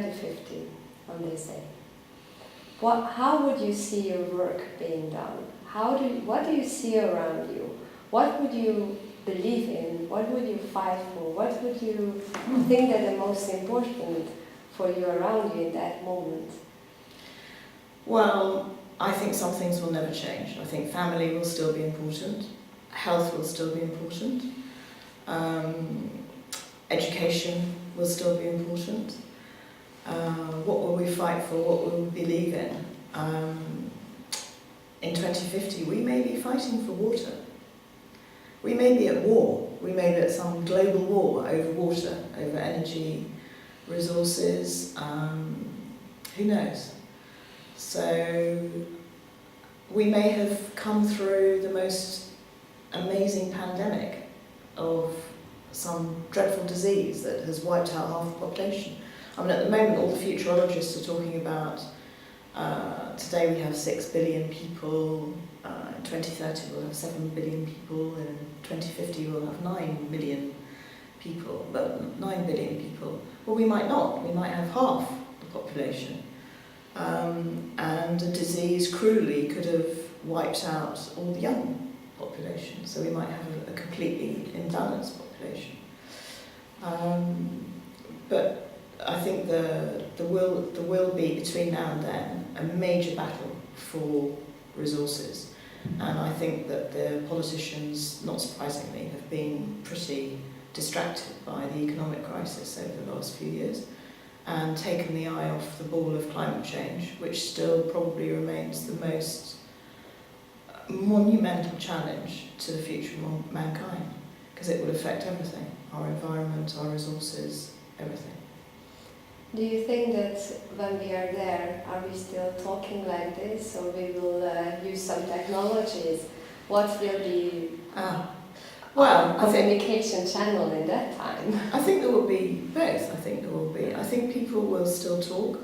2050 on this day, how would you see your work being done? What do you see around you? What would you believe in? What would you fight for? What would you think that the most important for you around you in that moment? Well, I think some things will never change. I think family will still be important, health will still be important, education will still be important. What will we fight for? What will we believe in? In 2050, we may be fighting for water. We may be at war. We may be at some global war over water, over energy, resources. Who knows? So we may have come through the most amazing pandemic of some dreadful disease that has wiped out half the population. I mean, at the moment, all the futurologists are talking about, today we have 6 billion people, in 2030 we'll have 7 billion people, and in 2050 we'll have 9 million people, but 9 billion people. Well, we might not, we might have half the population. And a disease cruelly could have wiped out all the young population, so we might have a completely imbalanced population. But I think there will be, between now and then, a major battle for resources. And I think that the politicians, not surprisingly, have been pretty distracted by the economic crisis over the last few years and taken the eye off the ball of climate change, which still probably remains the most monumental challenge to the future of mankind, because it will affect everything, our environment, our resources, everything. Do you think that when we are there, are we still talking like this, or we will use some technologies? What will be communication channel in that time? I think there will be both. I think people will still talk.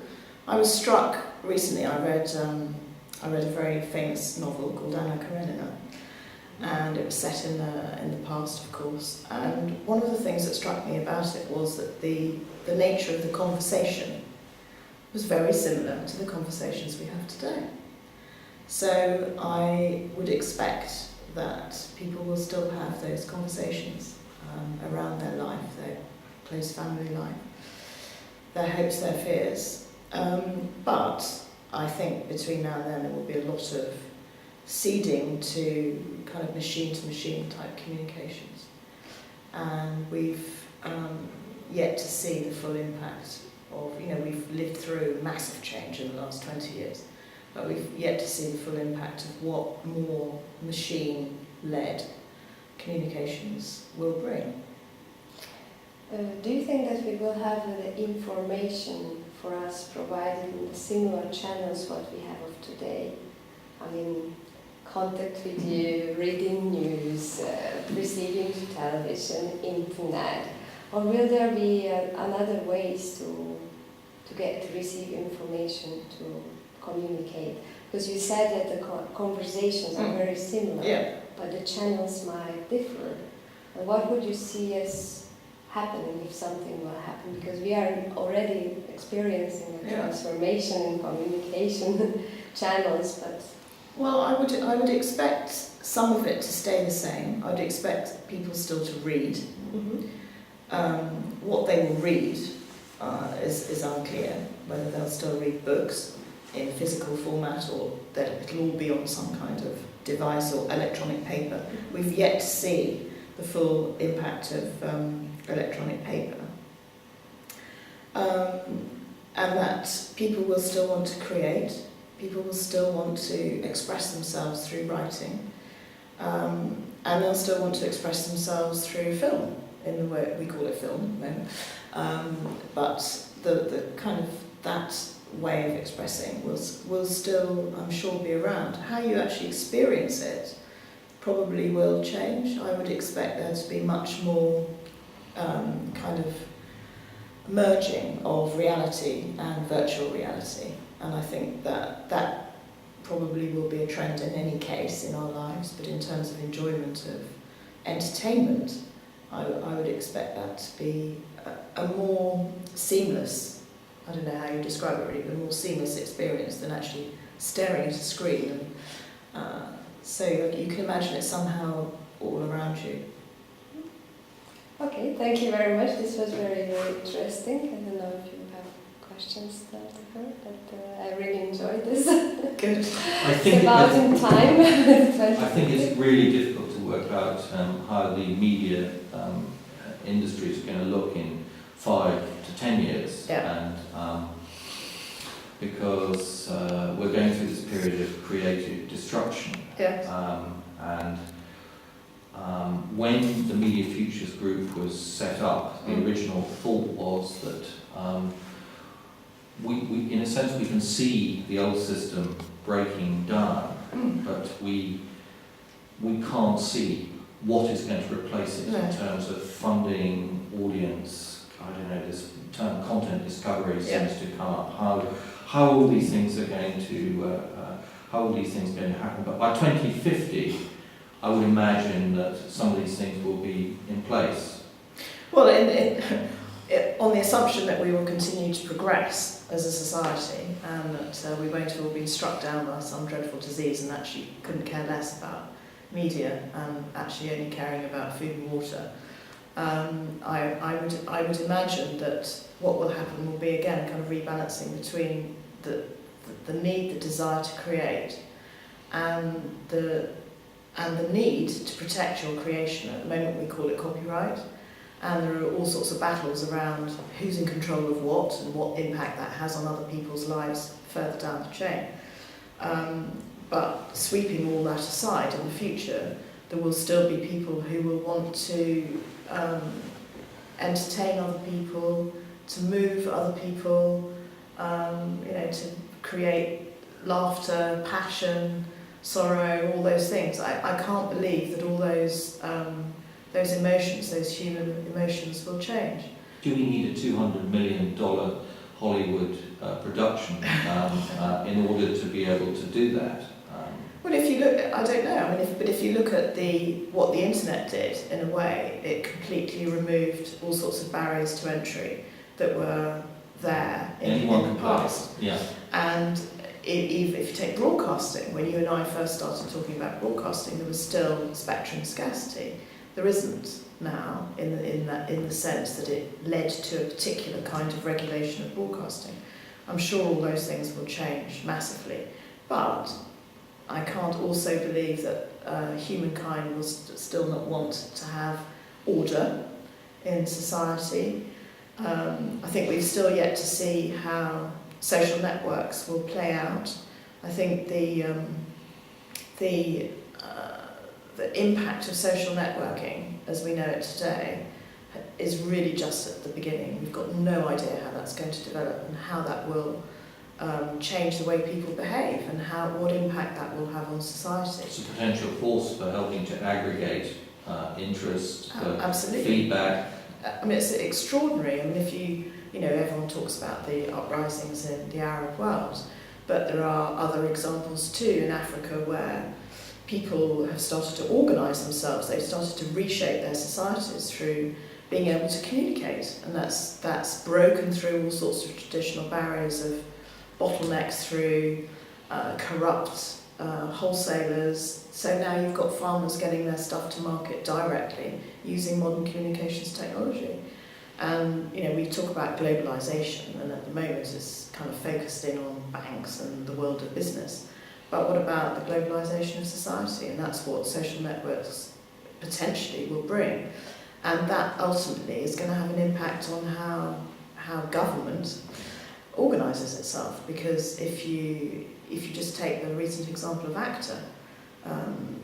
I was struck recently. I read a very famous novel called Anna Karenina, and it was set in the past, of course. And one of the things that struck me about it was that the nature of the conversation was very similar to the conversations we have today. So I would expect that people will still have those conversations around their life, their close family life, their hopes, their fears. But I think between now and then there will be a lot of ceding to kind of machine-to-machine type communications. And we've yet to see the full impact of, we've lived through massive change in the last 20 years, but we've yet to see the full impact of what more machine-led communications will bring. Do you think that we will have the information for us provided in the similar channels what we have of today? I mean, contact with you, reading news, receiving television, internet, or will there be another ways to receive information, to communicate? Because you said that the conversations are very similar, but the channels might differ. And what would you see as happening if something will happen? Because we are already experiencing a transformation in communication channels, but... Well, I would expect some of it to stay the same. I'd expect people still to read. What they will read is unclear, whether they'll still read books in physical format or that it'll all be on some kind of device or electronic paper. We've yet to see the full impact of electronic paper. And that people will still want to create, people will still want to express themselves through writing, and they'll still want to express themselves through film, in the way we call it film at the moment. But the kind of that way of expressing will still, I'm sure, be around. How you actually experience it probably will change. I would expect there to be much more kind of merging of reality and virtual reality, and I think that probably will be a trend in any case in our lives, but in terms of enjoyment of entertainment, I would expect that to be a more seamless I don't know how you describe it really, but a more seamless experience than actually staring at a screen. And, so you can imagine it somehow all around you. Okay, thank you very much. This was very, very interesting. I don't know if you have questions to her, but I really enjoyed this. Good. It's about in time. I think it's really difficult to work out how the media industry is going to look in 5 to 10 years. Yeah. And because we're going through this period of creative destruction. Yeah. When the Media Futures Group was set up, the original thought was that we, in a sense, we can see the old system breaking down, but we can't see what is going to replace it in terms of funding, audience. I don't know, this term content discovery seems to come up. How all these things are going to happen? But by 2050, I would imagine that some of these things will be in place. Well, on the assumption that we will continue to progress as a society and that we won't have all been struck down by some dreadful disease and actually couldn't care less about media and actually only caring about food and water, I would imagine that what will happen will be again a kind of rebalancing between the need, the desire to create, and the need to protect your creation. At the moment we call it copyright, and there are all sorts of battles around who's in control of what and what impact that has on other people's lives further down the chain. But sweeping all that aside, in the future there will still be people who will want to entertain other people, to move other people, to create laughter, passion, sorrow, all those things. I can't believe that all those emotions, those human emotions, will change. Do we need a $200 million Hollywood production in order to be able to do that? Well, if you look, I don't know. I mean, but if you look at what the internet did, in a way, it completely removed all sorts of barriers to entry that were there in the past. Yeah. And if you take broadcasting, when you and I first started talking about broadcasting, there was still spectrum scarcity. There isn't now, in the sense that it led to a particular kind of regulation of broadcasting. I'm sure all those things will change massively, but I can't also believe that humankind will still not want to have order in society. I think we've still yet to see how social networks will play out. I think the impact of social networking, as we know it today, is really just at the beginning. We've got no idea how that's going to develop and how that will change the way people behave and what impact that will have on society. It's a potential force for helping to aggregate interest, absolutely. Feedback. I mean, it's extraordinary. I mean, if everyone talks about the uprisings in the Arab world, but there are other examples too in Africa where people have started to organise themselves. They've started to reshape their societies through being able to communicate, and that's broken through all sorts of traditional barriers of bottlenecks through corrupt wholesalers. So now you've got farmers getting their stuff to market directly using modern communications technology. And we talk about globalisation, and at the moment it's kind of focused in on banks and the world of business. But what about the globalisation of society? And that's what social networks potentially will bring. And that ultimately is going to have an impact on how government organises itself. Because if you just take the recent example of ACTA,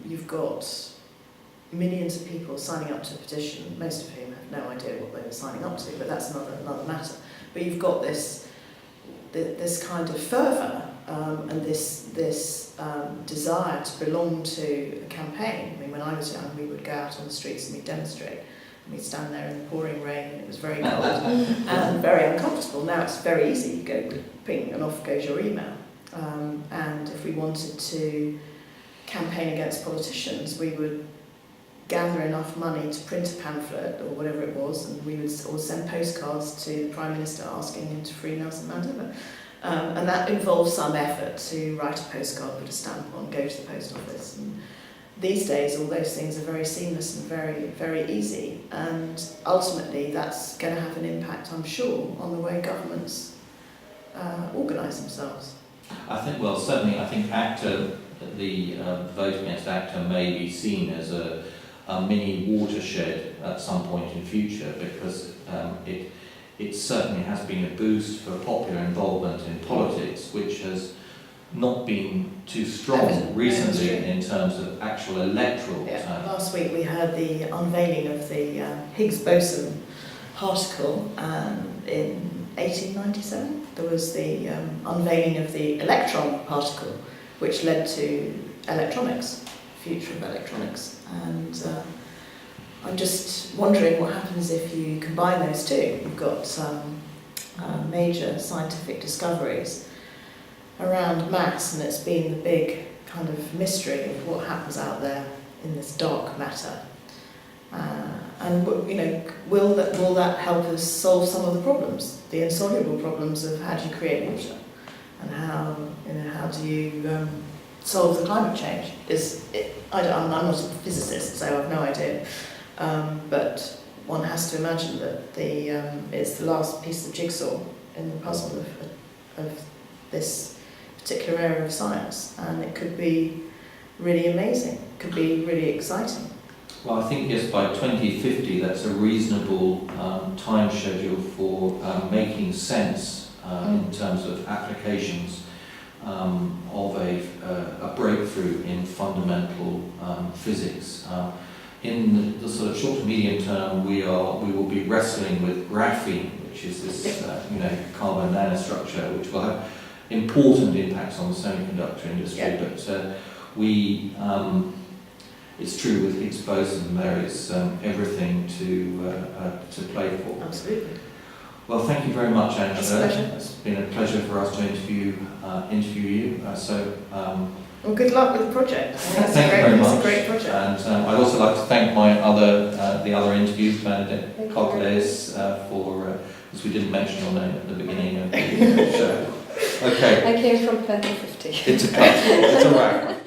you've got millions of people signing up to a petition, most of whom have no idea what they were signing up to, but that's another matter. But you've got this kind of fervour and this desire to belong to a campaign. I mean, when I was young, we would go out on the streets and we'd demonstrate. And we'd stand there in the pouring rain and it was very cold and very uncomfortable. Now it's very easy. You go ping and off goes your email. And if we wanted to campaign against politicians, we would gather enough money to print a pamphlet or whatever it was, and we would or send postcards to the Prime Minister asking him to free Nelson Mandela. And that involved some effort to write a postcard, put a stamp on, go to the post office. And these days, all those things are very seamless and very, very easy. And ultimately, that's going to have an impact, I'm sure, on the way governments organise themselves. I think, well, certainly, I think ACTA, the vote against ACTA may be seen as a mini watershed at some point in future, because it certainly has been a boost for popular involvement in politics, which has not been too strong recently in terms of actual electoral. Last week we heard the unveiling of the Higgs boson particle in 1897. There was the unveiling of the electron particle, which led to electronics, future of electronics. And I'm just wondering what happens if you combine those two. You've got some major scientific discoveries around mass, and it's been the big kind of mystery of what happens out there in this dark matter. And you know, will that help us solve some of the problems, the insoluble problems of how do you create water, and how do you solve the climate change? I'm not a physicist, so I have no idea. But one has to imagine that it's the last piece of jigsaw in the puzzle of this particular area of science, and it could be really amazing, could be really exciting. Well, I think, yes, by 2050 that's a reasonable time schedule for making sense in terms of applications of a breakthrough in fundamental physics. In the sort of short to medium term, we will be wrestling with graphene, which is this carbon nanostructure, which will have important impacts on the semiconductor industry. But it's true with Higgs boson, there is everything to play for. Absolutely. Well, thank you very much, Angela. It's a pleasure. It's been a pleasure for us to interview you. Well, good luck with the project. Thank you very much. It's a great project. And I'd also like to thank my the other interviews, Bernadette Cockles, because we didn't mention your name at the beginning of the show. Okay. I came from part2. It's a cut. It's a wrap.